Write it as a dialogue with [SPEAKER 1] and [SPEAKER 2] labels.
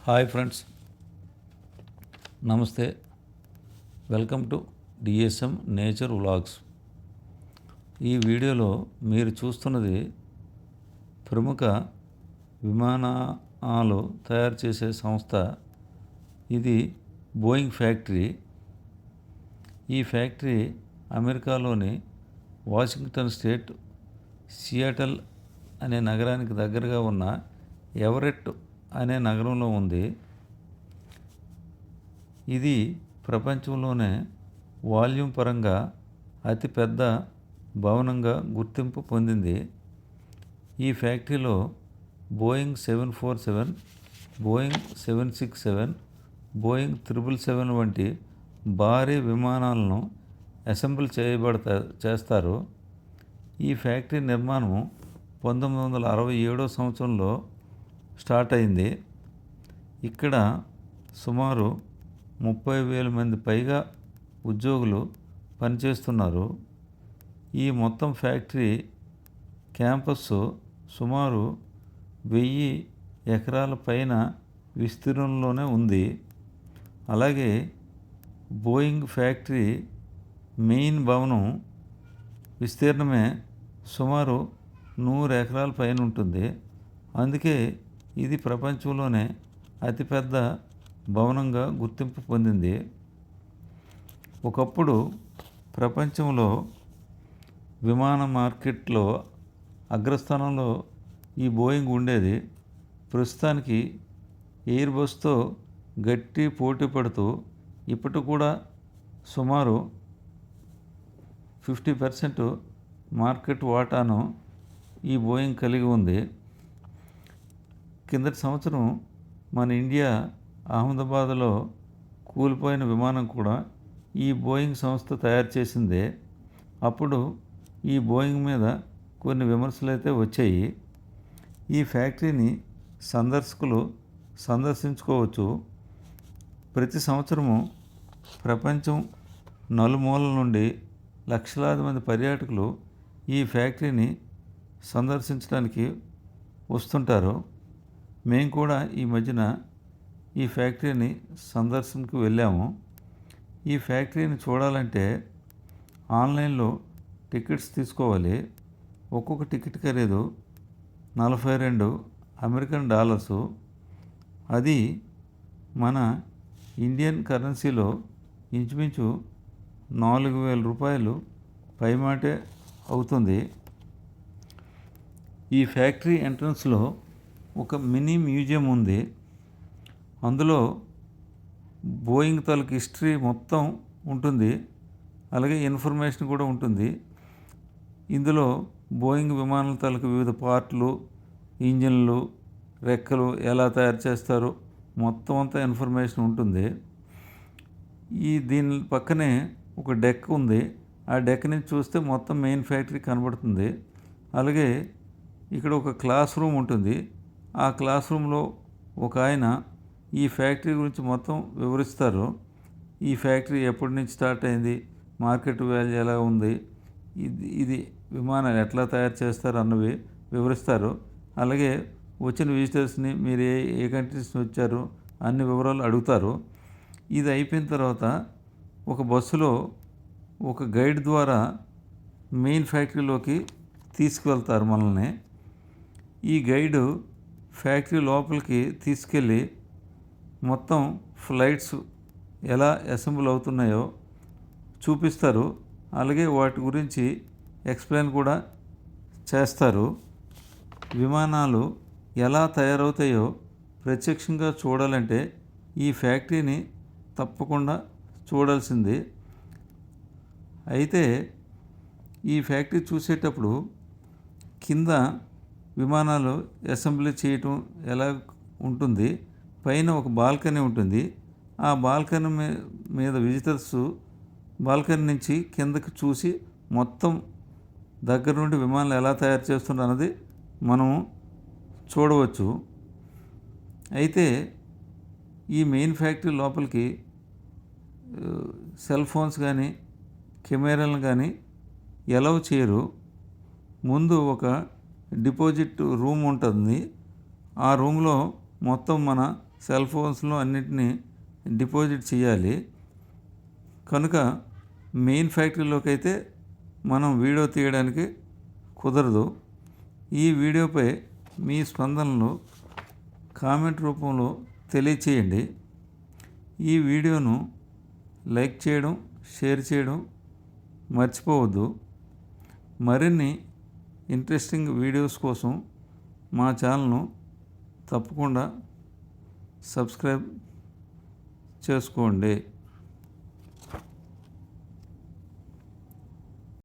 [SPEAKER 1] Hi friends, నమస్తే. Welcome to DSM nature vlogs. ఈ వీడియోలో మీరు చూస్తున్నది ప్రముఖ విమానాలు తయారు చేసే సంస్థ. ఇది బోయింగ్ ఫ్యాక్టరీ. ఈ ఫ్యాక్టరీ అమెరికాలోని వాషింగ్టన్ స్టేట్ సియాటల్ అనే నగరానికి దగ్గరగా ఉన్న ఎవరెట్ అనే నగరంలో ఉంది. ఇది ప్రపంచంలోనే వాల్యూమ్ పరంగా అతిపెద్ద భవనంగా గుర్తింపు పొందింది. ఈ ఫ్యాక్టరీలో బోయింగ్ 747, బోయింగ్ 767, బోయింగ్ 777 వంటి భారీ విమానాలను అసెంబుల్ చేస్తారు. ఈ ఫ్యాక్టరీ నిర్మాణం 1967 సంవత్సరంలో స్టార్ట్ అయింది. ఇక్కడ సుమారు 30,000 మంది పైగా ఉద్యోగులు పనిచేస్తున్నారు. ఈ మొత్తం ఫ్యాక్టరీ క్యాంపస్ సుమారు 1000 ఎకరాల పైన విస్తీర్ణంలోనే ఉంది. అలాగే బోయింగ్ ఫ్యాక్టరీ మెయిన్ భవనం విస్తీర్ణమే సుమారు 100 ఎకరాల పైన ఉంటుంది. అందుకే ఇది ప్రపంచంలోనే అతిపెద్ద భవనంగా గుర్తింపు పొందింది. ఒకప్పుడు ప్రపంచంలో విమాన మార్కెట్లో అగ్రస్థానంలో ఈ బోయింగ్ ఉండేది. ప్రస్తుతానికి ఎయిర్బస్తో గట్టి పోటీ పడుతూ ఇప్పటికి కూడా సుమారు 50% మార్కెట్ వాటాను ఈ బోయింగ్ కలిగి ఉంది. కిందటి సంవత్సరం మన ఇండియా అహ్మదాబాద్లో కూలిపోయిన విమానం కూడా ఈ బోయింగ్ సంస్థ తయారు చేసిందే. అప్పుడు ఈ బోయింగ్ మీద కొన్ని విమర్శలు అయితే వచ్చాయి. ఈ ఫ్యాక్టరీని సందర్శకులు సందర్శించుకోవచ్చు. ప్రతి సంవత్సరము ప్రపంచం నలుమూలల నుండి లక్షలాది మంది పర్యాటకులు ఈ ఫ్యాక్టరీని సందర్శించడానికి వస్తుంటారు. మేము కూడా ఈ మధ్యన ఈ ఫ్యాక్టరీని సందర్శనకు వెళ్ళాము. ఈ ఫ్యాక్టరీని చూడాలంటే ఆన్లైన్లో టికెట్స్ తీసుకోవాలి. ఒక్కొక్క టికెట్ ఖరీదు $42 అమెరికన్ డాలర్సు. అది మన ఇండియన్ కరెన్సీలో ఇంచుమించు 4,000 రూపాయలు పైమాటే అవుతుంది. ఈ ఫ్యాక్టరీ ఎంట్రన్స్లో ఒక మినీ మ్యూజియం ఉంది. అందులో బోయింగ్ తాలూకు హిస్టరీ మొత్తం ఉంటుంది. అలాగే ఇన్ఫర్మేషన్ కూడా ఉంటుంది. ఇందులో బోయింగ్ విమానాల తాలూకు వివిధ పార్ట్లు, ఇంజిన్లు, రెక్కలు ఎలా తయారు చేస్తారో మొత్తం అంతా ఇన్ఫర్మేషన్ ఉంటుంది. దీని పక్కనే ఒక డెక్ ఉంది. ఆ డెక్ నుంచి చూస్తే మొత్తం మెయిన్ ఫ్యాక్టరీ కనబడుతుంది. అలాగే ఇక్కడ ఒక క్లాస్ రూమ్ ఉంటుంది. ఆ క్లాస్ రూమ్లో ఒక ఆయన ఈ ఫ్యాక్టరీ గురించి మొత్తం వివరిస్తారు. ఈ ఫ్యాక్టరీ ఎప్పటి నుంచి స్టార్ట్ అయింది, మార్కెట్ వాల్యూ ఎలా ఉంది, ఇది విమానాలు ఎట్లా తయారు చేస్తారు అన్నవి వివరిస్తారు. అలాగే వచ్చిన విజిటర్స్ని మీరు ఏ కంట్రీస్ నుంచి వచ్చారు అన్ని వివరాలు అడుగుతారు. ఇది అయిపోయిన తర్వాత ఒక బస్సులో ఒక గైడ్ ద్వారా మెయిన్ ఫ్యాక్టరీలోకి తీసుకువెళ్తారు మనల్ని. ఈ గైడు ఫ్యాక్టరీ లోపలికి తీసుకెళ్ళి మొత్తం ఫ్లైట్స్ ఎలా అసెంబుల్ అవుతున్నాయో చూపిస్తారు. అలాగే వాటి గురించి ఎక్స్ప్లెయిన్ కూడా చేస్తారు. విమానాలు ఎలా తయారవుతాయో ప్రత్యక్షంగా చూడాలంటే ఈ ఫ్యాక్టరీని తప్పకుండా చూడాల్సింది. అయితే ఈ ఫ్యాక్టరీ చూసేటప్పుడు కింద విమానాలు అసెంబ్లీ చేయటం ఎలా ఉంటుంది, పైన ఒక బాల్కనీ ఉంటుంది. ఆ బాల్కనీ మీద విజిటర్స్ బాల్కనీ నుంచి కిందకి చూసి మొత్తం దగ్గర నుండి విమానాలు ఎలా తయారు చేస్తున్నారు అన్నది మనం చూడవచ్చు. అయితే ఈ మెయిన్ ఫ్యాక్టరీ లోపలికి సెల్ ఫోన్స్ కానీ కెమెరాలను కానీ ఎలవ్ చేయరు. ముందు ఒక డిపాజిట్ రూమ్ ఉంటుంది. ఆ రూమ్లో మొత్తం మన సెల్ ఫోన్స్లో అన్నిటినీ డిపాజిట్ చేయాలి. కనుక మెయిన్ ఫ్యాక్టరీలోకి అయితే మనం వీడియో తీయడానికి కుదరదు. ఈ వీడియోపై మీ స్పందనలు కామెంట్ రూపంలో తెలియచేయండి. ఈ వీడియోను లైక్ చేయడం, షేర్ చేయడం మర్చిపోవద్దు. మరిన్ని ఇంట్రెస్టింగ్ వీడియోస్ కోసం మా ఛానల్ను తప్పకుండా సబ్స్క్రైబ్ చేసుకోండి.